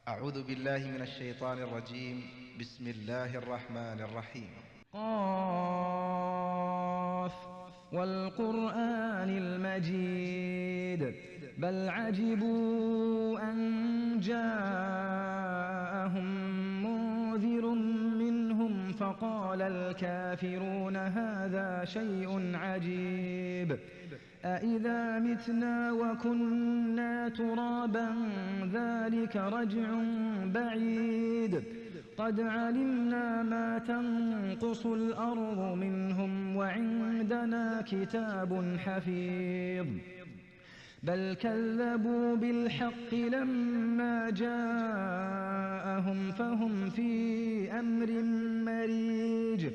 أعوذ بالله من الشيطان الرجيم. بسم الله الرحمن الرحيم. قاف والقرآن المجيد بل عجبوا أن جاءهم منذر منهم فقال الكافرون هذا شيء عجيب أإذا متنا وكنا ترابا ذلك رجع بعيد قد علمنا ما تنقص الأرض منهم وعندنا كتاب حفيظ بل كذبوا بالحق لما جاءهم فهم في أمر مريج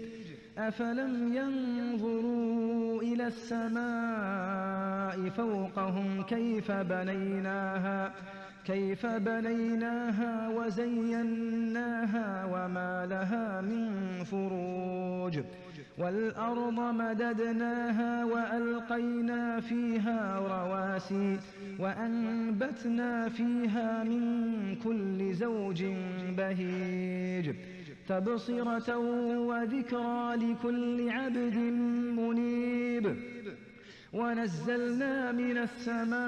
أفلم ينظروا إلى السماء فوقهم كيف بنيناها وزيناها وما لها من فروج والأرض مددناها وألقينا فيها رواسي وأنبتنا فيها من كل زوج بهيج تبصرة وذكرى لكل عبد منيب ونزلنا من السماء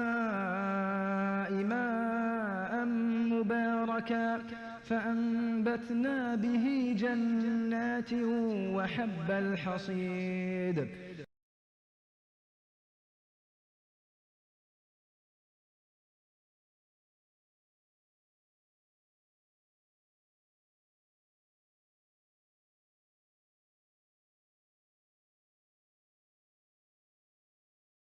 ماء مباركا فأنبتنا به جنات وحب الحصيد